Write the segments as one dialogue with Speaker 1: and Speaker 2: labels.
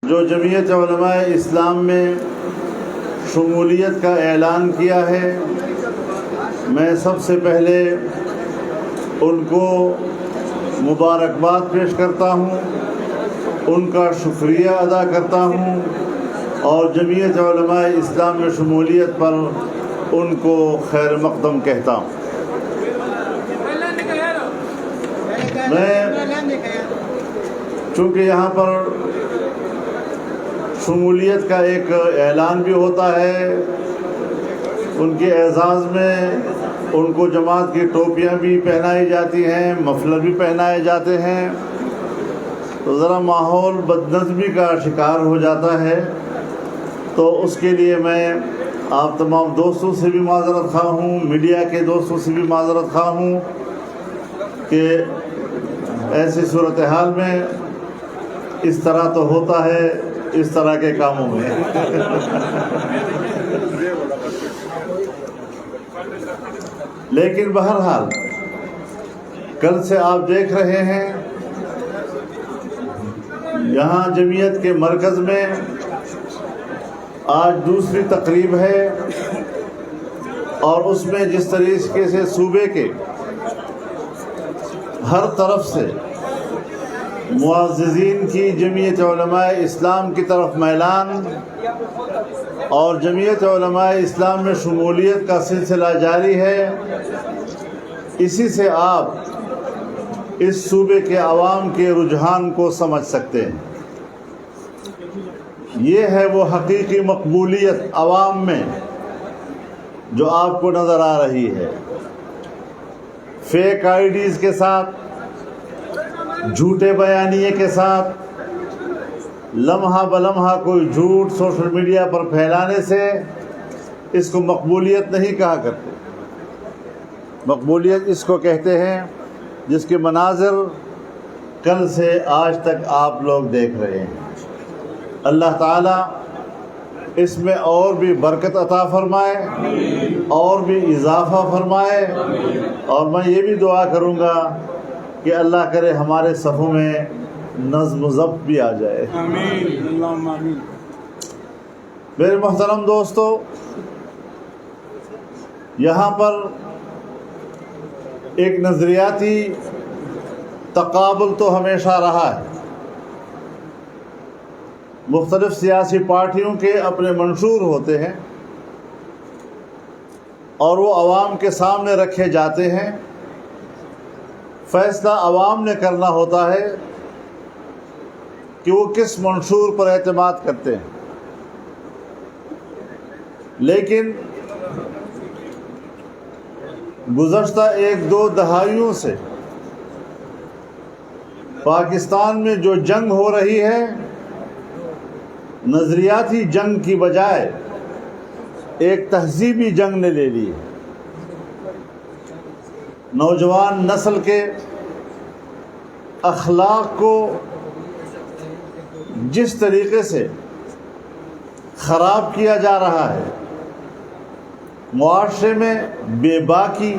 Speaker 1: جو جمعیت علماء اسلام میں شمولیت کا اعلان کیا ہے، میں سب سے پہلے ان کو مبارکباد پیش کرتا ہوں، ان کا شکریہ ادا کرتا ہوں اور جمعیت علماء اسلام میں شمولیت پر ان کو خیر مقدم کہتا ہوں۔ میں چونکہ یہاں پر شمولیت کا ایک اعلان بھی ہوتا ہے، ان کے اعزاز میں ان کو جماعت کی ٹوپیاں بھی پہنائی جاتی ہیں، مفلر بھی پہنائے جاتے ہیں، تو ذرا ماحول بدنظمی کا شکار ہو جاتا ہے۔ تو اس کے لیے میں آپ تمام دوستوں سے بھی معذرت خواہ ہوں، میڈیا کے دوستوں سے بھی معذرت خواہ ہوں کہ ایسی صورتحال میں اس طرح تو ہوتا ہے اس طرح کے کاموں میں۔ لیکن بہرحال کل سے آپ دیکھ رہے ہیں یہاں جمعیت کے مرکز میں آج دوسری تقریب ہے، اور اس میں جس طریقے سے صوبے کے ہر طرف سے معززین کی جمعیت علماء اسلام کی طرف میلان اور جمعیت علماء اسلام میں شمولیت کا سلسلہ جاری ہے، اسی سے آپ اس صوبے کے عوام کے رجحان کو سمجھ سکتے ہیں۔ یہ ہے وہ حقیقی مقبولیت عوام میں جو آپ کو نظر آ رہی ہے۔ فیک آئی ڈیز کے ساتھ، جھوٹے بیانیے کے ساتھ، لمحہ بلمحہ کوئی جھوٹ سوشل میڈیا پر پھیلانے سے اس کو مقبولیت نہیں کہا کرتے۔ مقبولیت اس کو کہتے ہیں جس کے مناظر کل سے آج تک آپ لوگ دیکھ رہے ہیں۔ اللہ تعالیٰ اس میں اور بھی برکت عطا فرمائے اور بھی اضافہ فرمائے، اور میں یہ بھی دعا کروں گا کہ اللہ کرے ہمارے صفوں میں نظم و ضبط بھی آ جائے۔
Speaker 2: آمین، اللہم آمین۔
Speaker 1: میرے محترم دوستو، یہاں پر ایک نظریاتی تقابل تو ہمیشہ رہا ہے۔ مختلف سیاسی پارٹیوں کے اپنے منشور ہوتے ہیں اور وہ عوام کے سامنے رکھے جاتے ہیں۔ فیصلہ عوام نے کرنا ہوتا ہے کہ وہ کس منشور پر اعتماد کرتے ہیں، لیکن گزشتہ ایک دو دہائیوں سے پاکستان میں جو جنگ ہو رہی ہے، نظریاتی جنگ کی بجائے ایک تہذیبی جنگ نے لے لی ہے۔ نوجوان نسل کے اخلاق کو جس طریقے سے خراب کیا جا رہا ہے، معاشرے میں بے باکی،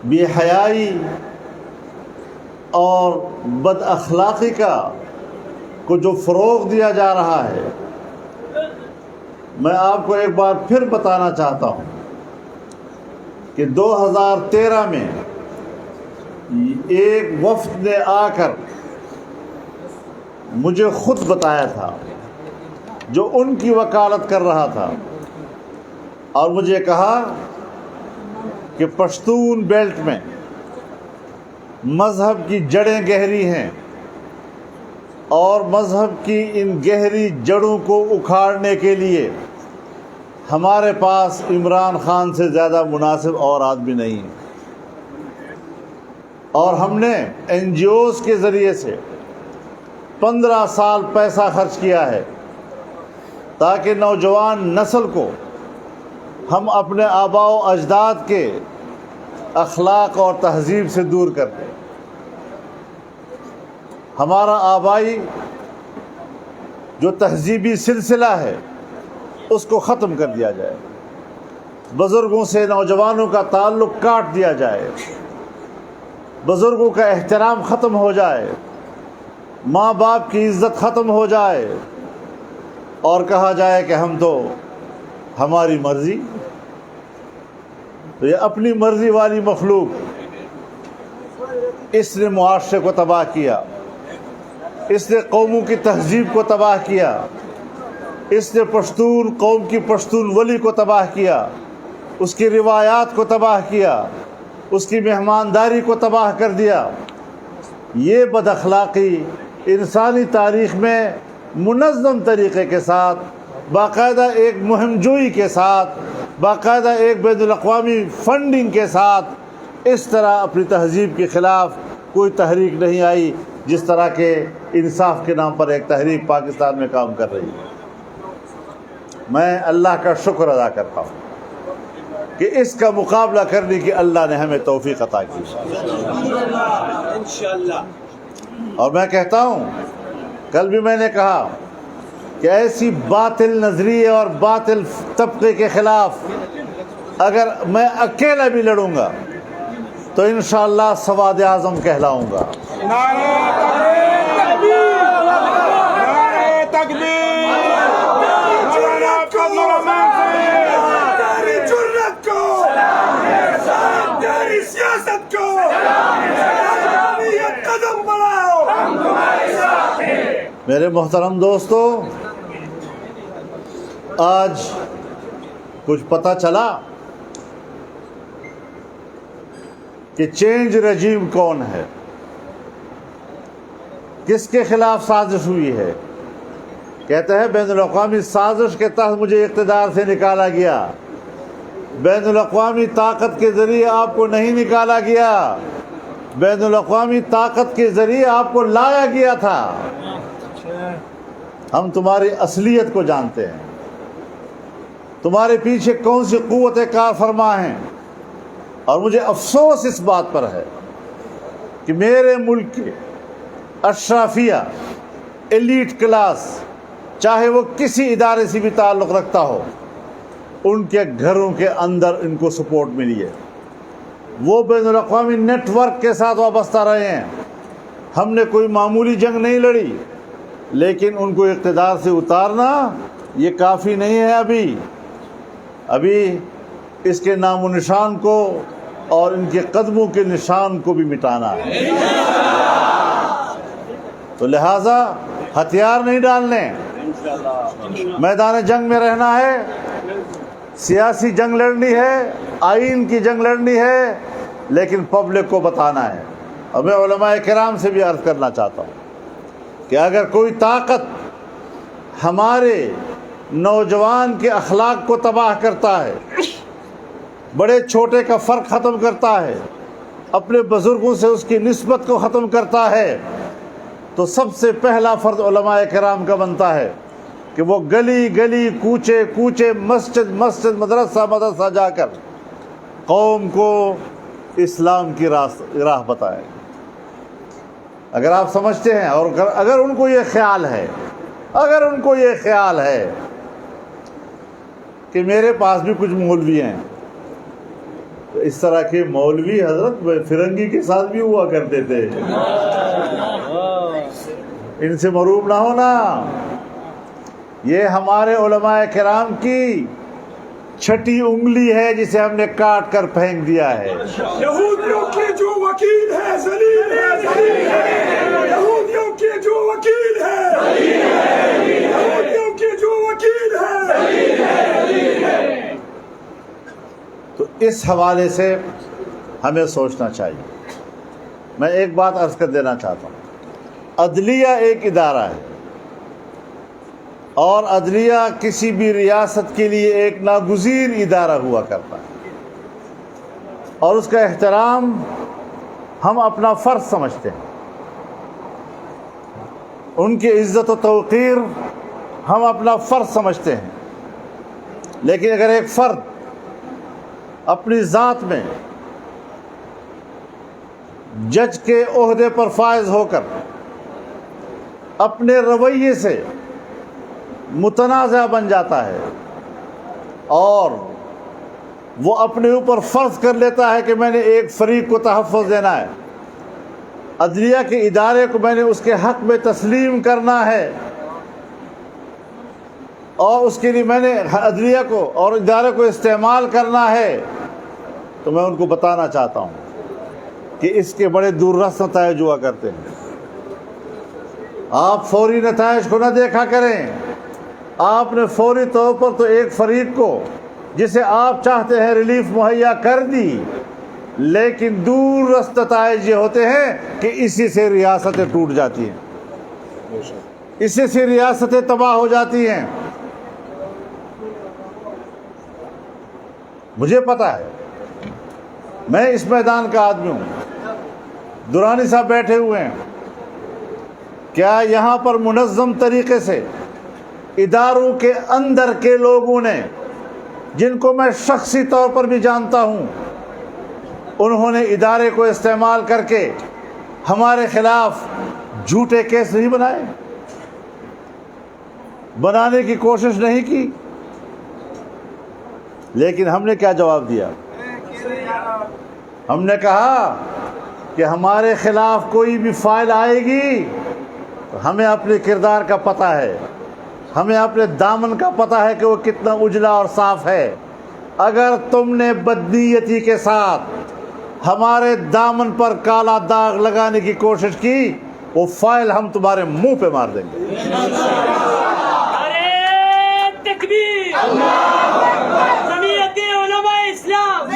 Speaker 1: بے حیائی اور بد اخلاقی کو جو فروغ دیا جا رہا ہے، میں آپ کو ایک بار پھر بتانا چاہتا ہوں کہ 2013 میں ایک وفد نے آ کر مجھے خود بتایا تھا، جو ان کی وکالت کر رہا تھا، اور مجھے کہا کہ پشتون بیلٹ میں مذہب کی جڑیں گہری ہیں اور مذہب کی ان گہری جڑوں کو اکھاڑنے کے لیے ہمارے پاس عمران خان سے زیادہ مناسب اور آدمی نہیں ہے، اور ہم نے این جی اوز کے ذریعے سے 15 سال پیسہ خرچ کیا ہے تاکہ نوجوان نسل کو ہم اپنے آباء و اجداد کے اخلاق اور تہذیب سے دور کر دیں۔ ہمارا آبائی جو تہذیبی سلسلہ ہے اس کو ختم کر دیا جائے، بزرگوں سے نوجوانوں کا تعلق کاٹ دیا جائے، بزرگوں کا احترام ختم ہو جائے، ماں باپ کی عزت ختم ہو جائے اور کہا جائے کہ ہم تو ہماری مرضی، تو یہ اپنی مرضی والی مخلوق اس نے معاشرے کو تباہ کیا، اس نے قوموں کی تہذیب کو تباہ کیا، اس نے پشتون قوم کی پشتون ولی کو تباہ کیا، اس کی روایات کو تباہ کیا، اس کی مہمانداری کو تباہ کر دیا۔ یہ بد اخلاقی انسانی تاریخ میں منظم طریقے کے ساتھ، باقاعدہ ایک مہم جوئی کے ساتھ، باقاعدہ ایک بین الاقوامی فنڈنگ کے ساتھ اس طرح اپنی تہذیب کے خلاف کوئی تحریک نہیں آئی جس طرح کے انصاف کے نام پر ایک تحریک پاکستان میں کام کر رہی ہے۔ میں اللہ کا شکر ادا کرتا ہوں کہ اس کا مقابلہ کرنے کی اللہ نے ہمیں توفیق عطا کی، اور میں کہتا ہوں، کل بھی میں نے کہا کہ ایسی باطل نظریے اور باطل طبقے کے خلاف اگر میں اکیلا بھی لڑوں گا تو انشاءاللہ سواد اعظم کہلاؤں گا۔ میرے محترم دوستو، آج کچھ پتہ چلا کہ چینج رجیم کون ہے، کس کے خلاف سازش ہوئی ہے۔ کہتے ہیں بین الاقوامی سازش کے تحت مجھے اقتدار سے نکالا گیا، بین الاقوامی طاقت کے ذریعے آپ کو نہیں نکالا گیا، بین الاقوامی طاقت کے ذریعے آپ کو لایا گیا تھا۔ ہم تمہاری اصلیت کو جانتے ہیں، تمہارے پیچھے کون سی قوت کار فرما ہیں، اور مجھے افسوس اس بات پر ہے کہ میرے ملک کے اشرافیہ ایلیٹ کلاس، چاہے وہ کسی ادارے سے بھی تعلق رکھتا ہو، ان کے گھروں کے اندر ان کو سپورٹ ملی ہے، وہ بین الاقوامی نیٹ ورک کے ساتھ وابستہ رہے ہیں۔ ہم نے کوئی معمولی جنگ نہیں لڑی، لیکن ان کو اقتدار سے اتارنا یہ کافی نہیں ہے۔ ابھی اس کے نام و نشان کو اور ان کے قدموں کے نشان کو بھی مٹانا ہے، تو لہٰذا ہتھیار نہیں ڈالنے، میدان جنگ میں رہنا ہے، سیاسی جنگ لڑنی ہے، آئین کی جنگ لڑنی ہے، لیکن پبلک کو بتانا ہے۔ اور میں علماء کرام سے بھی عرض کرنا چاہتا ہوں کہ اگر کوئی طاقت ہمارے نوجوان کے اخلاق کو تباہ کرتا ہے، بڑے چھوٹے کا فرق ختم کرتا ہے، اپنے بزرگوں سے اس کی نسبت کو ختم کرتا ہے، تو سب سے پہلا فرض علماء کرام کا بنتا ہے کہ وہ گلی گلی، کوچے کوچے، مسجد مسجد، مدرسہ مدرسہ جا کر قوم کو اسلام کی راہ بتائے۔ اگر آپ سمجھتے ہیں اور اگر ان کو یہ خیال ہے کہ میرے پاس بھی کچھ مولوی ہیں، تو اس طرح کے مولوی حضرت فرنگی کے ساتھ بھی ہوا کرتے تھے، ان سے مروب نہ ہونا۔ یہ ہمارے علماء کرام کی چھٹی انگلی ہے جسے ہم نے کاٹ کر پھینک دیا ہے۔
Speaker 3: یہودیوں کے جو وکیل ہے ذلیل ہے، یہودیوں کے جو وکیل ہے، یہودیوں کے جو وکیل ہے۔
Speaker 1: تو اس حوالے سے ہمیں سوچنا چاہیے۔ میں ایک بات عرض کر دینا چاہتا ہوں، عدلیہ ایک ادارہ ہے، اور عدلیہ کسی بھی ریاست کے لیے ایک ناگزیر ادارہ ہوا کرتا ہے، اور اس کا احترام ہم اپنا فرض سمجھتے ہیں، ان کی عزت و توقیر ہم اپنا فرض سمجھتے ہیں۔ لیکن اگر ایک فرد اپنی ذات میں جج کے عہدے پر فائز ہو کر اپنے رویے سے متنازع بن جاتا ہے، اور وہ اپنے اوپر فرض کر لیتا ہے کہ میں نے ایک فریق کو تحفظ دینا ہے، عدلیہ کے ادارے کو میں نے اس کے حق میں تسلیم کرنا ہے، اور اس کے لیے میں نے عدلیہ کو اور ادارے کو استعمال کرنا ہے، تو میں ان کو بتانا چاہتا ہوں کہ اس کے بڑے دور رس نتائج ہوا کرتے ہیں۔ آپ فوری نتائج کو نہ دیکھا کریں۔ آپ نے فوری طور پر تو ایک فریق کو جسے آپ چاہتے ہیں ریلیف مہیا کر دی، لیکن دور رس نتائج یہ ہوتے ہیں کہ اسی سے ریاستیں ٹوٹ جاتی ہیں، اسی سے ریاستیں تباہ ہو جاتی ہیں۔ مجھے پتا ہے، میں اس میدان کا آدمی ہوں، درانی صاحب بیٹھے ہوئے ہیں، کیا یہاں پر منظم طریقے سے اداروں کے اندر کے لوگوں نے، جن کو میں شخصی طور پر بھی جانتا ہوں، انہوں نے ادارے کو استعمال کر کے ہمارے خلاف جھوٹے کیس نہیں بنائے، بنانے کی کوشش نہیں کی؟ لیکن ہم نے کیا جواب دیا؟ ہم نے کہا کہ ہمارے خلاف کوئی بھی فائل آئے گی، ہمیں اپنے کردار کا پتہ ہے، ہمیں اپنے دامن کا پتہ ہے کہ وہ کتنا اجلا اور صاف ہے۔ اگر تم نے بدنیتی کے ساتھ ہمارے دامن پر کالا داغ لگانے کی کوشش کی، وہ فائل ہم تمہارے منہ پہ مار دیں گے۔
Speaker 2: تکبیر! جمعیت علماء اسلام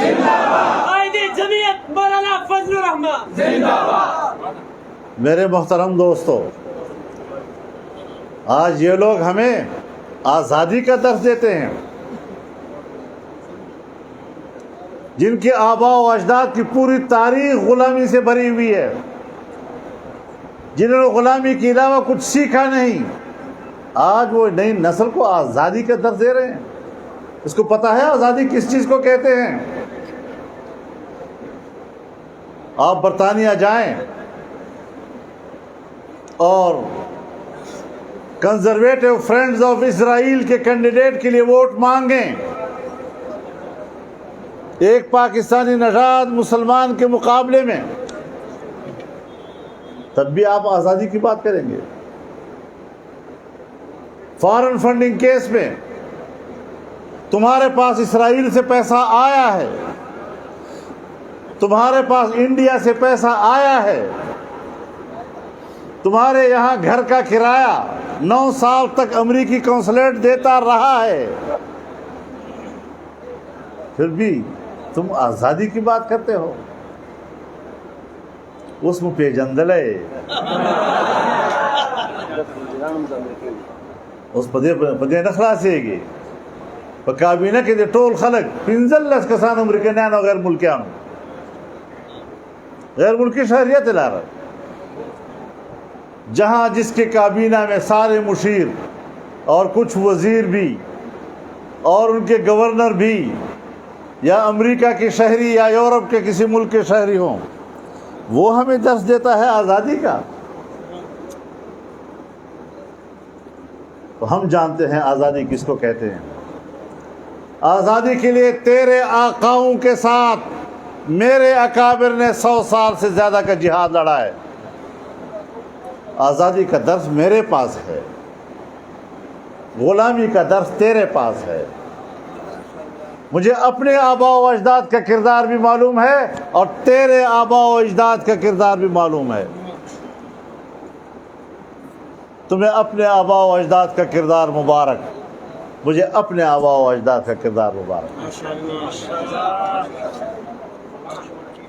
Speaker 2: قائد جمعیت مولانا فضل الرحمان۔
Speaker 1: میرے محترم دوستو، آج یہ لوگ ہمیں آزادی کا درس دیتے ہیں، جن کے آباء و اجداد کی پوری تاریخ غلامی سے بھری ہوئی ہے، جنہوں نے غلامی کے علاوہ کچھ سیکھا نہیں، آج وہ نئی نسل کو آزادی کا درس دے رہے ہیں۔ اس کو پتہ ہے آزادی کس چیز کو کہتے ہیں؟ آپ برطانیہ جائیں اور کنزرویٹو فرینڈز آف اسرائیل کے کینڈیڈیٹ کے لیے ووٹ مانگیں، ایک پاکستانی نژاد مسلمان کے مقابلے میں، تب بھی آپ آزادی کی بات کریں گے۔ فارن فنڈنگ کیس میں تمہارے پاس اسرائیل سے پیسہ آیا ہے، تمہارے پاس انڈیا سے پیسہ آیا ہے، تمہارے یہاں گھر کا کرایہ 9 سال تک امریکی قونصلیٹ دیتا رہا ہے، پھر بھی تم آزادی کی بات کرتے ہو۔ اس میں پیجندلے اس پدے نخلا سے گی کابینہ کے ٹول خلق 15 کسان امریکن غیر ملکیان غیر ملکی شہریت لارا، جہاں جس کے کابینہ میں سارے مشیر اور کچھ وزیر بھی اور ان کے گورنر بھی یا امریکہ کے شہری یا یورپ کے کسی ملک کے شہری ہوں، وہ ہمیں درس دیتا ہے آزادی کا۔ تو ہم جانتے ہیں آزادی کس کو کہتے ہیں۔ آزادی کے لیے تیرے آقاؤں کے ساتھ میرے اکابر نے 100 سال سے زیادہ کا جہاد لڑا ہے۔ آزادی کا درس میرے پاس ہے، غلامی کا درس تیرے پاس ہے۔ مجھے اپنے آباء و اجداد کا کردار بھی معلوم ہے اور تیرے آباء و اجداد کا کردار بھی معلوم ہے۔ تمہیں اپنے آباء و اجداد کا کردار مبارک، مجھے اپنے آباء و اجداد کا کردار مبارک۔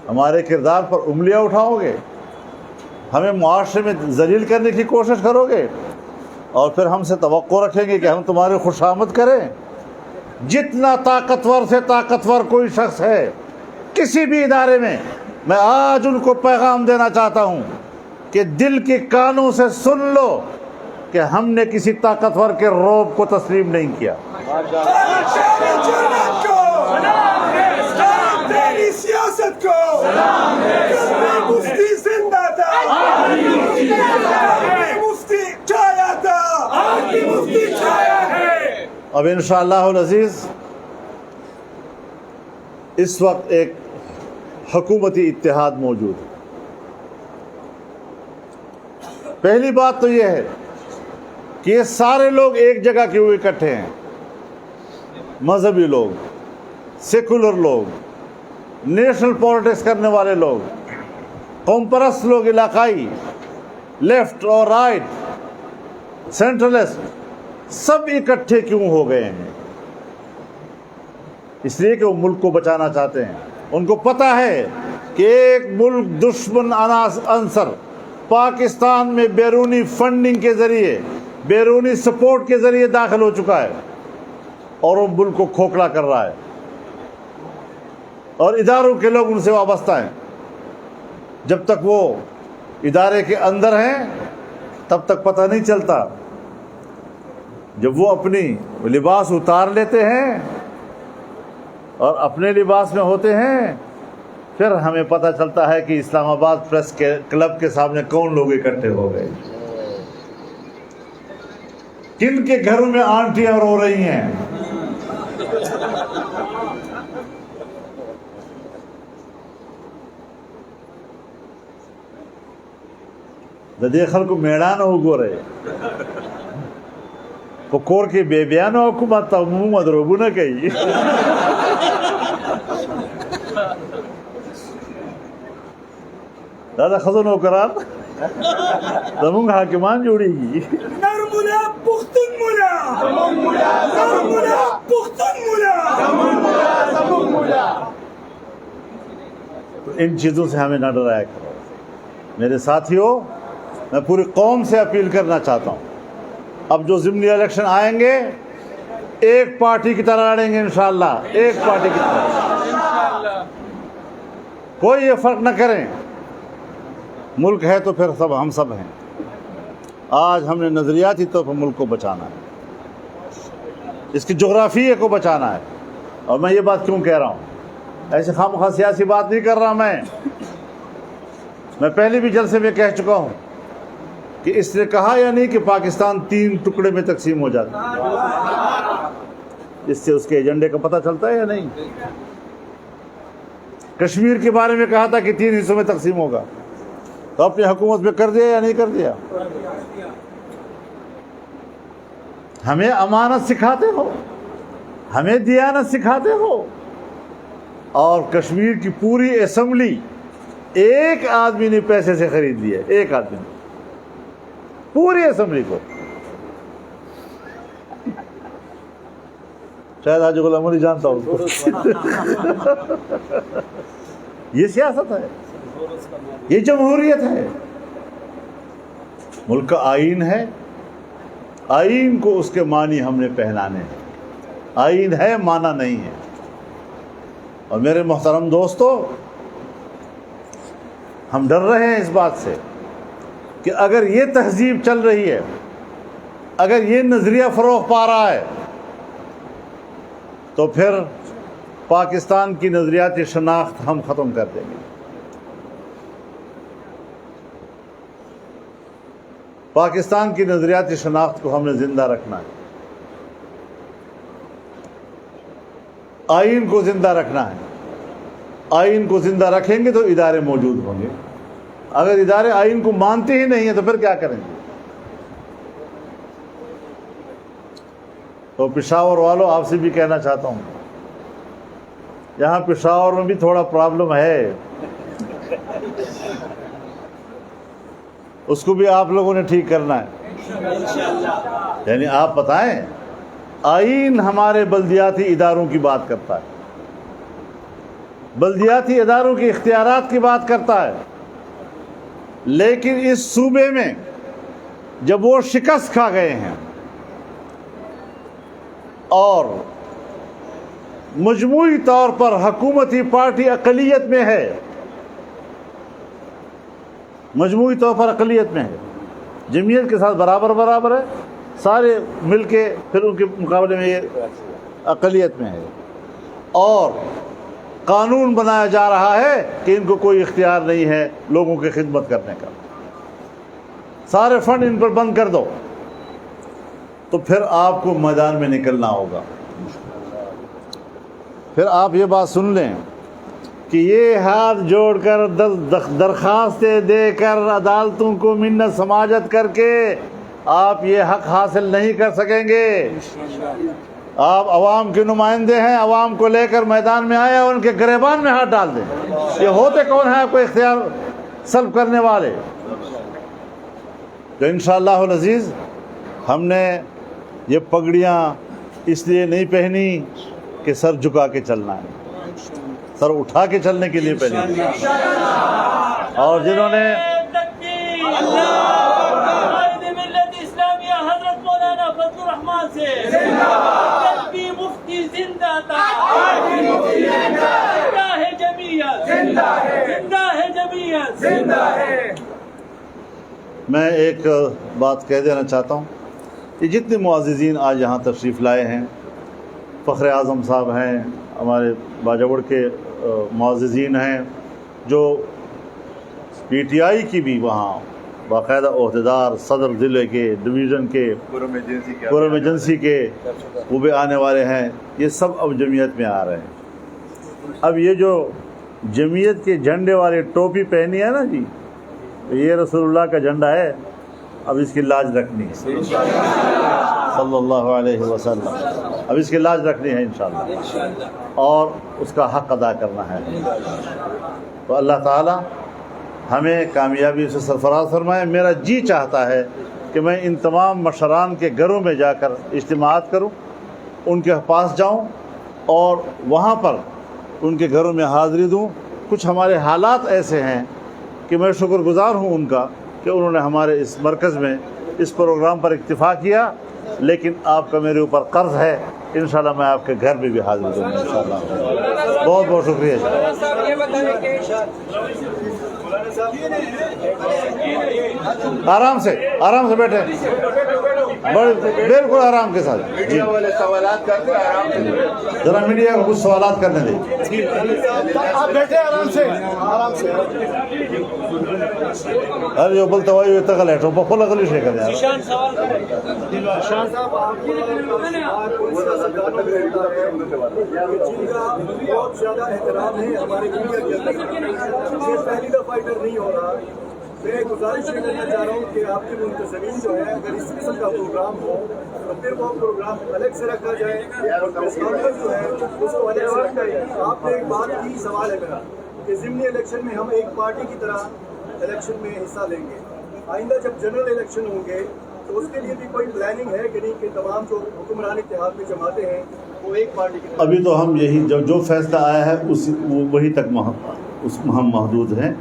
Speaker 1: ہمارے کردار پر انگلیاں اٹھاؤ گے، ہمیں معاشرے میں ذلیل کرنے کی کوشش کرو گے، اور پھر ہم سے توقع رکھیں گے کہ ہم تمہاری خوشامد کریں۔ جتنا طاقتور سے طاقتور کوئی شخص ہے کسی بھی ادارے میں، میں آج ان کو پیغام دینا چاہتا ہوں کہ دل کے کانوں سے سن لو کہ ہم نے کسی طاقتور کے رعب کو تسلیم نہیں کیا۔
Speaker 3: سیاست کو مفتی زندہ تھا، مفتی چھایا تھا، مفتی چھایا ہے۔
Speaker 1: اب انشاءاللہ العزیز اس وقت ایک حکومتی اتحاد موجود ہے، پہلی بات تو یہ ہے کہ یہ سارے لوگ ایک جگہ کے ہوئے اکٹھے ہیں، مذہبی لوگ، سیکولر لوگ، نیشنل پالیٹکس کرنے والے لوگ، قوم پرست لوگ، علاقائی، لیفٹ اور رائٹ، سینٹرلسٹ، سب اکٹھے کیوں ہو گئے ہیں؟ اس لیے کہ وہ ملک کو بچانا چاہتے ہیں۔ ان کو پتہ ہے کہ ایک ملک دشمن عنصر پاکستان میں بیرونی فنڈنگ کے ذریعے، بیرونی سپورٹ کے ذریعے داخل ہو چکا ہے اور وہ ملک کو کھوکھلا کر رہا ہے، اور اداروں کے لوگ ان سے وابستہ ہیں۔ جب تک وہ ادارے کے اندر ہیں تب تک پتہ نہیں چلتا، جب وہ اپنی لباس اتار لیتے ہیں اور اپنے لباس میں ہوتے ہیں پھر ہمیں پتہ چلتا ہے کہ اسلام آباد پریس کے کلب کے سامنے کون لوگ اکٹھے ہو گئے، کن کے گھروں میں آنٹیاں رو رہی ہیں۔ ددے خلکو میڑان وګورئ، په کور کې بیبیانو حکومت ته مو مدروبونه کوي۔ دا د ښځو نوکران زمونږ حاکمان جوړېږي۔
Speaker 3: نر ملا پختون ملا، نر ملا پختون ملا۔
Speaker 1: تو ان چیزوں سے ہمیں نہ ڈرایا کرو۔ میرے ساتھیوں، میں پوری قوم سے اپیل کرنا چاہتا ہوں، اب جو ضمنی الیکشن آئیں گے ایک پارٹی کی طرح لڑیں گے انشاءاللہ، ایک پارٹی کی طرح، کوئی یہ فرق نہ کریں۔ ملک ہے تو پھر ہم سب ہیں۔ آج ہم نے نظریاتی طور پر ملک کو بچانا ہے، اس کی جغرافیے کو بچانا ہے۔ اور میں یہ بات کیوں کہہ رہا ہوں؟ ایسے خامخواہ سیاسی بات نہیں کر رہا میں پہلے بھی جلسے میں کہہ چکا ہوں کہ اس نے کہا یا نہیں کہ پاکستان 3 ٹکڑے میں تقسیم ہو جاتا ہے، اس سے اس کے ایجنڈے کا پتہ چلتا ہے یا نہیں؟ کشمیر کے بارے میں کہا تھا کہ 3 حصوں میں تقسیم ہوگا، تو اپنی حکومت میں کر دیا یا نہیں کر دیا؟ ہمیں امانت سکھاتے ہو، ہمیں دیانت سکھاتے ہو، اور کشمیر کی پوری اسمبلی ایک آدمی نے پیسے سے خرید لی ہے، ایک آدمی نے پوری اسمبلی کو۔ شاید حاجی غلام علی جانتا ہوں اس کو۔ یہ سیاست ہے، یہ جمہوریت ہے۔ ملک کا آئین ہے، آئین کو اس کے معنی ہم نے پہنانے ہیں۔ آئین ہے، معنی نہیں ہے۔ اور میرے محترم دوستو، ہم ڈر رہے ہیں اس بات سے کہ اگر یہ تہذیب چل رہی ہے، اگر یہ نظریہ فروغ پا رہا ہے، تو پھر پاکستان کی نظریاتی شناخت ہم ختم کر دیں گے۔ پاکستان کی نظریاتی شناخت کو ہم نے زندہ رکھنا ہے، آئین کو زندہ رکھنا ہے۔ آئین کو زندہ رکھیں گے تو ادارے موجود ہوں گے، اگر ادارے آئین کو مانتے ہی نہیں ہیں تو پھر کیا کریں گے؟ تو پشاور والوں، آپ سے بھی کہنا چاہتا ہوں، یہاں پشاور میں بھی تھوڑا پرابلم ہے، اس کو بھی آپ لوگوں نے ٹھیک کرنا ہے۔ یعنی آپ بتائیں، آئین ہمارے بلدیاتی اداروں کی بات کرتا ہے، بلدیاتی اداروں کے اختیارات کی بات کرتا ہے، لیکن اس صوبے میں جب وہ شکست کھا گئے ہیں اور مجموعی طور پر حکومتی پارٹی اقلیت میں ہے، مجموعی طور پر اقلیت میں ہے، جمعیت کے ساتھ برابر ہے، سارے مل کے پھر ان کے مقابلے میں یہ اقلیت میں ہے، اور قانون بنایا جا رہا ہے کہ ان کو کوئی اختیار نہیں ہے لوگوں کی خدمت کرنے کا، سارے فنڈ ان پر بند کر دو، تو پھر آپ کو میدان میں نکلنا ہوگا۔ پھر آپ یہ بات سن لیں کہ یہ ہاتھ جوڑ کر درخواستیں دے کر عدالتوں کو منت سماجت کر کے آپ یہ حق حاصل نہیں کر سکیں گے۔ آپ عوام کے نمائندے ہیں، عوام کو لے کر میدان میں آئے اور ان کے گریبان میں ہاتھ ڈال دیں۔ یہ ہوتے کون ہیں آپ کو اختیار سلب کرنے والے؟ تو انشاءاللہ العزیز ہم نے یہ پگڑیاں اس لیے نہیں پہنی کہ سر جھکا کے چلنا ہے، سر اٹھا کے چلنے کے لیے پہنی۔ اور جنہوں نے
Speaker 2: حضرت مولانا فضل الرحمان سے مفتی زندہ ہے جمعیت، زندہ ہے جمعیت، زندہ ہے۔
Speaker 1: میں ایک بات کہہ دینا چاہتا ہوں، یہ جتنے معززین آج یہاں تشریف لائے ہیں، فخر اعظم صاحب ہیں، ہمارے باجوڑ کے معززین ہیں، جو پی ٹی آئی کی بھی وہاں باقاعدہ عہدیدار، صدر ضلع کے، ڈویژن کے، قرم ایجنسی کے، وہ بھی آنے والے ہیں۔ یہ سب اب جمعیت میں آ رہے ہیں۔ اب یہ جو جمعیت کے جھنڈے والی ٹوپی پہنی ہے نا جی، یہ رسول اللہ کا جھنڈا ہے، اب اس کی لاج رکھنی ہے صلی اللہ علیہ وسلم، اب اس کی لاج رکھنی ہے انشاءاللہ، اور اس کا حق ادا کرنا ہے۔ تو اللہ تعالی ہمیں کامیابی سے سرفراز فرمائے۔ میرا جی چاہتا ہے کہ میں ان تمام مشران کے گھروں میں جا کر اجتماعات کروں، ان کے پاس جاؤں اور وہاں پر ان کے گھروں میں حاضری دوں۔ کچھ ہمارے حالات ایسے ہیں کہ میں شکر گزار ہوں ان کا کہ انہوں نے ہمارے اس مرکز میں اس پروگرام پر اکتفا کیا، لیکن آپ کا میرے اوپر قرض ہے، انشاءاللہ میں آپ کے گھر میں بھی حاضر دوں گا انشاءاللہ۔ بہت بہت شکریہ جی۔ آرام سے بیٹھے، بالکل آرام کے ساتھ جی۔ ذرا میڈیا کو کچھ سوالات کرنے دیں۔
Speaker 3: آپ بیٹھے آرام سے، آرام سے۔
Speaker 1: ارے جو بولتا ہوا یہ تک لیٹو بخول اگلی شے کر دیں۔
Speaker 3: بہت زیادہ احترام ہے ہمارے میڈیا کے اندر، یہ پہلی دفعہ ادھر نہیں ہو رہا۔ میں گزارش یہ کرنا چاہ رہا ہوں کہ آپ کے منتظمین جو ہے اگر اس قسم کا پروگرام ہو تو پھر وہ پروگرام الگ سے رکھا جائے، کانفرنس جو ہے اس کو الگ سے رکھا جائے۔ آپ نے ایک بات کی، سوال ہے میرا کہ ضمنی الیکشن میں ہم ایک پارٹی کی طرح الیکشن میں حصہ لیں گے، آئندہ جب جنرل الیکشن ہوں گے تو اس کے لیے بھی کوئی پلاننگ ہے کہ نہیں کہ تمام جو حکمران اتحاد میں جماعتیں ہیں وہ ایک پارٹی کی طرح؟
Speaker 1: ابھی تو ہم یہی جو فیصلہ آیا ہے وہی تک ہم محدود ہیں،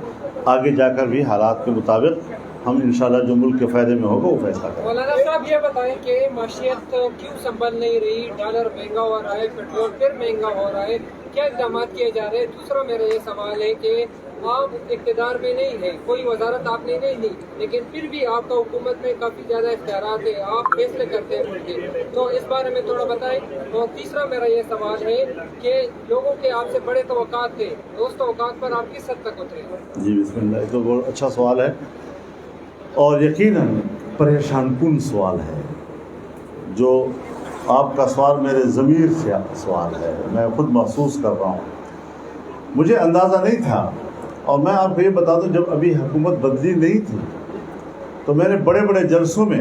Speaker 1: آگے جا کر بھی حالات کے مطابق ہم انشاءاللہ جو ملک کے فائدے میں ہوگا وہ فیصلہ کریں گے۔
Speaker 4: مولانا صاحب یہ بتائیں کہ معیشت کیوں سنبھل نہیں رہی؟ ڈالر مہنگا ہو رہا ہے، پیٹرول پھر مہنگا ہو رہا ہے، کیا اقدامات کیے جا رہے ہیں؟ دوسرا میرا یہ سوال ہے کہ آپ اقتدار میں نہیں ہیں، کوئی وزارت آپ نے نہیں لی، لیکن پھر بھی آپ کا حکومت میں کافی زیادہ اختیارات ہیں، آپ فیصلے کرتے ہیں ملک کے، تو اس بارے میں تھوڑا بتائیں۔ اور تیسرا میرا یہ سوال ہے کہ لوگوں کے آپ سے بڑے توقعات تھے، اس توقعات پر آپ کس حد تک اترے؟
Speaker 1: جی بسم اللہ، یہ تو بہت اچھا سوال ہے اور یقیناً پریشان کن سوال ہے۔ جو آپ کا سوال میرے ضمیر سے سوال ہے، میں خود محسوس کر رہا ہوں، مجھے اندازہ نہیں تھا۔ اور میں آپ کو یہ بتا دوں، جب ابھی حکومت بدلی نہیں تھی تو میں نے بڑے بڑے جلسوں میں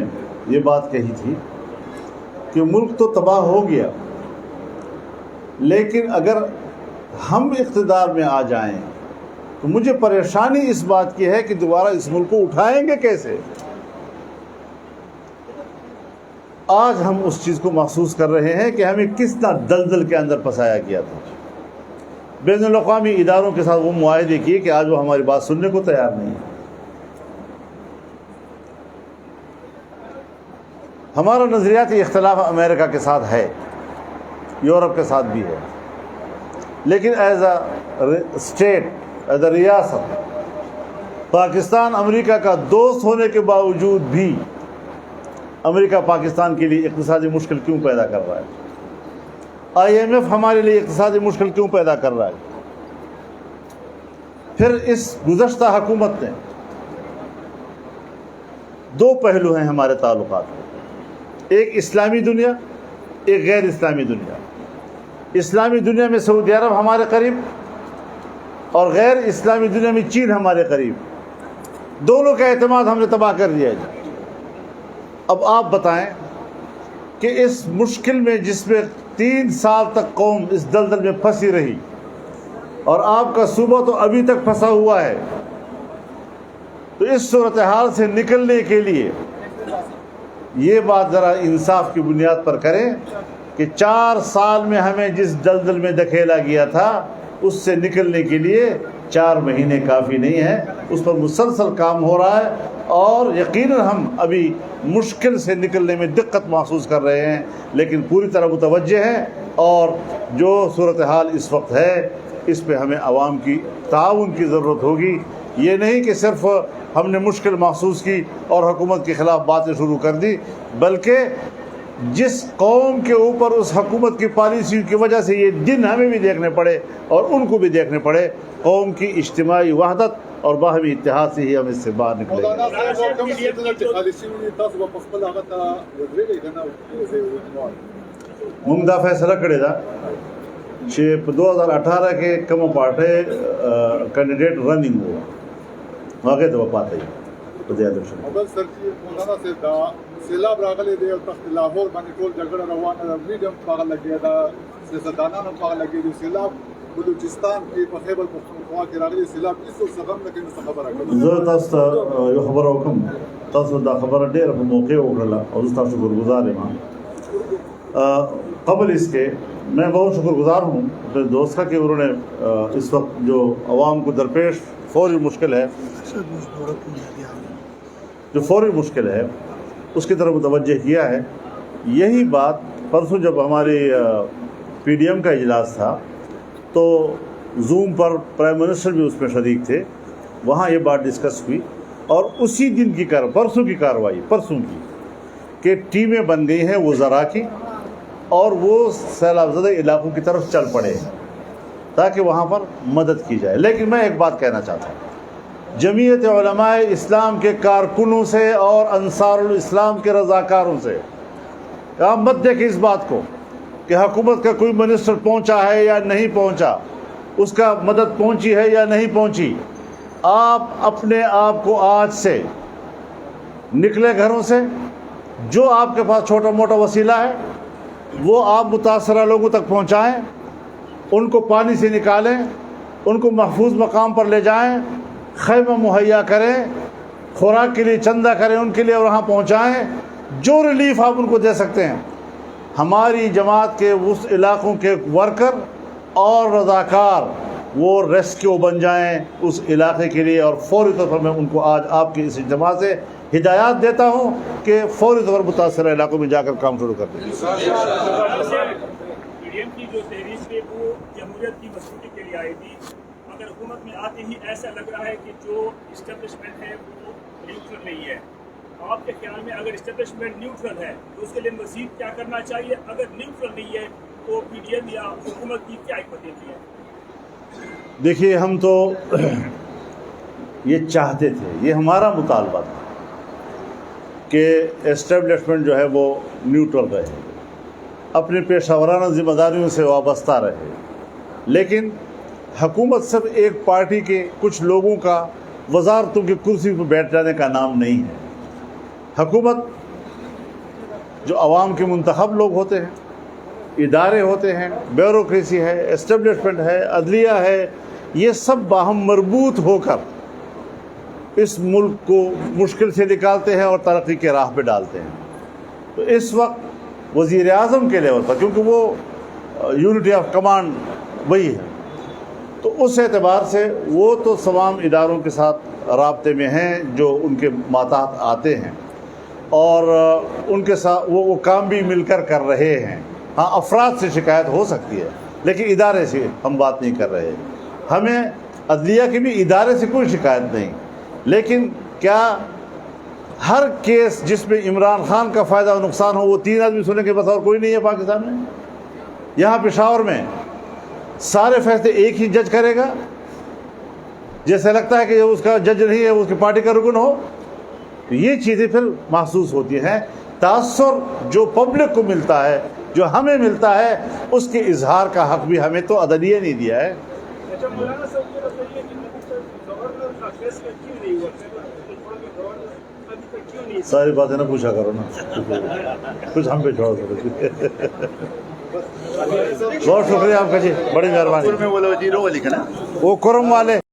Speaker 1: یہ بات کہی تھی کہ ملک تو تباہ ہو گیا، لیکن اگر ہم اقتدار میں آ جائیں تو مجھے پریشانی اس بات کی ہے کہ دوبارہ اس ملک کو اٹھائیں گے کیسے۔ آج ہم اس چیز کو محسوس کر رہے ہیں کہ ہمیں کس طرح دلدل کے اندر پھنسایا گیا تھا۔ بین الاقوامی اداروں کے ساتھ وہ معاہدے کیے کہ آج وہ ہماری بات سننے کو تیار نہیں ہے۔ ہمارا نظریاتی اختلاف امریکہ کے ساتھ ہے، یورپ کے ساتھ بھی ہے، لیکن as a state, as a ریاست، پاکستان امریکہ کا دوست ہونے کے باوجود بھی امریکہ پاکستان کے لیے اقتصادی مشکل کیوں پیدا کر رہا ہے؟ IMF ہمارے لیے اقتصادی مشکل کیوں پیدا کر رہا ہے؟ پھر اس گزشتہ حکومت نے دو پہلو ہیں ہمارے تعلقات میں، ایک اسلامی دنیا، ایک غیر اسلامی دنیا۔ اسلامی دنیا میں سعودی عرب ہمارے قریب، اور غیر اسلامی دنیا میں چین ہمارے قریب، دونوں کا اعتماد ہم نے تباہ کر دیا ہے۔ اب آپ بتائیں کہ اس مشکل میں جس میں 3 سال تک قوم اس دلدل میں پھنسی رہی اور آپ کا صوبہ تو ابھی تک پھنسا ہوا ہے، تو اس صورتحال سے نکلنے کے لیے یہ بات ذرا انصاف کی بنیاد پر کریں کہ 4 سال میں ہمیں جس دلدل میں دھکیلا گیا تھا اس سے نکلنے کے لیے 4 مہینے کافی نہیں ہے، اس پر مسلسل کام ہو رہا ہے، اور یقیناً ہم ابھی مشکل سے نکلنے میں دقت محسوس کر رہے ہیں، لیکن پوری طرح متوجہ ہیں، اور جو صورتحال اس وقت ہے اس پہ ہمیں عوام کی تعاون کی ضرورت ہوگی۔ یہ نہیں کہ صرف ہم نے مشکل محسوس کی اور حکومت کے خلاف باتیں شروع کر دی، بلکہ جس قوم کے اوپر اس حکومت کی پالیسیوں کی وجہ سے یہ دن ہمیں بھی دیکھنے پڑے اور ان کو بھی دیکھنے پڑے، قوم کی اجتماعی وحدت اور باہمی اتحاد سے ہی ہم اس سے باہر نکلیں گے۔ موږ دا فیصله کړې ده چې په 2018 کې کومه پارټۍ کینډیډیټ رننګ وو هغه ته پاتې په دې اړه شو
Speaker 5: بل سرچې مولانا صاحب دا سیلاب راغلی دی او تخت لاهور باندې ټول جګړه روانه ده، میډیم پاغه لګیا ده، سیاستدانانو پاغه لګیا دي، سیلاب بلوچستان کې په خیبر پختونخوا کې راغلی سیلاب هیڅ څه غم نه کوي، څه خبره کوي؟
Speaker 1: زه تاسو ته یو خبره وکم، تاسو دا خبره ډېره په موقع وکړله او زه تاسو شکرګزار یم۔ قبل اس کے میں بہت شکر گزار ہوں اپنے دوست کا کہ انہوں نے اس وقت جو عوام کو درپیش فوری مشکل ہے، جو فوری مشکل ہے اس کی طرف متوجہ کیا ہے۔ یہی بات پرسوں جب ہماری پی ڈی ایم کا اجلاس تھا تو زوم پر پرائم منسٹر بھی اس میں شریک تھے، وہاں یہ بات ڈسکس ہوئی، اور اسی دن کی پرسوں کی کارروائی پرسوں کی کہ ٹیمیں بن گئی ہیں وزراء کی، اور وہ سیلاب زدہ علاقوں کی طرف چل پڑے تاکہ وہاں پر مدد کی جائے۔ لیکن میں ایک بات کہنا چاہتا ہوں، جمعیت علماء اسلام کے کارکنوں سے اور انصار الاسلام کے رضاکاروں سے آپ مت دیکھیں اس بات کو کہ حکومت کا کوئی منسٹر پہنچا ہے یا نہیں پہنچا، اس کا مدد پہنچی ہے یا نہیں پہنچی۔ آپ اپنے آپ کو آج سے نکلے گھروں سے، جو آپ کے پاس چھوٹا موٹا وسیلہ ہے وہ آپ متاثرہ لوگوں تک پہنچائیں، ان کو پانی سے نکالیں، ان کو محفوظ مقام پر لے جائیں، خیمہ مہیا کریں، خوراک کے لیے چندہ کریں ان کے لیے اور وہاں پہنچائیں، جو ریلیف آپ ان کو دے سکتے ہیں۔ ہماری جماعت کے اس علاقوں کے ورکر اور رضاکار وہ ریسکیو بن جائیں اس علاقے کے لیے، اور فوری طور پر میں ان کو آج آپ کی اس اجتماع سے ہدایات دیتا ہوں کہ فوری طور پر متاثرہ علاقوں میں جا کر کام شروع کر دیں۔
Speaker 6: پی ڈی ایم کی جو تحریک ہے وہ جمہوریت کی مضبوطی کے لیے آئی تھی، مگر حکومت میں آتے ہی ایسا لگ رہا ہے کہ جو اسٹیبلشمنٹ ہے وہ نیوٹرل نہیں ہے۔ آپ کے خیال میں اگر اسٹیبلشمنٹ نیوٹرل ہے تو اس کے لیے مزید کیا کرنا چاہیے؟ اگر نیوٹرل نہیں ہے تو پی ڈی ایم یا حکومت کی کیا حکمت عملی ہے؟
Speaker 1: دیکھیے، ہم تو یہ چاہتے تھے، یہ ہمارا مطالبہ تھا کہ اسٹیبلشمنٹ جو ہے وہ نیوٹرل رہے، اپنے پیشہ ورانہ ذمہ داریوں سے وابستہ رہے، لیکن حکومت صرف ایک پارٹی کے کچھ لوگوں کا وزارتوں کی کرسی پر بیٹھ جانے کا نام نہیں ہے۔ حکومت جو عوام کے منتخب لوگ ہوتے ہیں، ادارے ہوتے ہیں، بیوروکریسی ہے، اسٹیبلشمنٹ ہے، عدلیہ ہے، یہ سب باہم مربوط ہو کر اس ملک کو مشکل سے نکالتے ہیں اور ترقی کے راہ پہ ڈالتے ہیں۔ تو اس وقت وزیر اعظم کے لیول پر، کیونکہ وہ یونٹی آف کمانڈ وہی ہے، تو اس اعتبار سے وہ تو تمام اداروں کے ساتھ رابطے میں ہیں جو ان کے ماتحت آتے ہیں، اور ان کے ساتھ وہ کام بھی مل کر رہے ہیں۔ ہاں، افراد سے شکایت ہو سکتی ہے لیکن ادارے سے ہم بات نہیں کر رہے۔ ہمیں عدلیہ کے بھی ادارے سے کوئی شکایت نہیں، لیکن کیا ہر کیس جس میں عمران خان کا فائدہ و نقصان ہو وہ 3 آدمی سنیں گے بس، اور کوئی نہیں ہے پاکستان میں؟ یہاں پشاور میں سارے فیصلے ایک ہی جج کرے گا؟ جیسے لگتا ہے کہ اس کا جج نہیں ہے، اس کی پارٹی کا رکن ہو، تو یہ چیزیں پھر محسوس ہوتی ہیں۔ تاثر جو پبلک کو ملتا ہے، جو ہمیں ملتا ہے، اس کے اظہار کا حق بھی ہمیں تو عدلیہ نہیں دیا ہے۔
Speaker 6: اچھا مولانا صاحب یہ بتائیے کہ گورنر کا فیصلہ کیوں نہیں ہوا؟ گورنر ابھی تک کیوں نہیں؟
Speaker 1: ساری باتیں نہ پوچھا کرو نا، کچھ ہم پہ چھوڑ دو. بہت شکریہ آپ کا جی، بڑی مہربانی.
Speaker 7: میں وہ لوگ جیرو لکھنا
Speaker 1: وہ کرم والے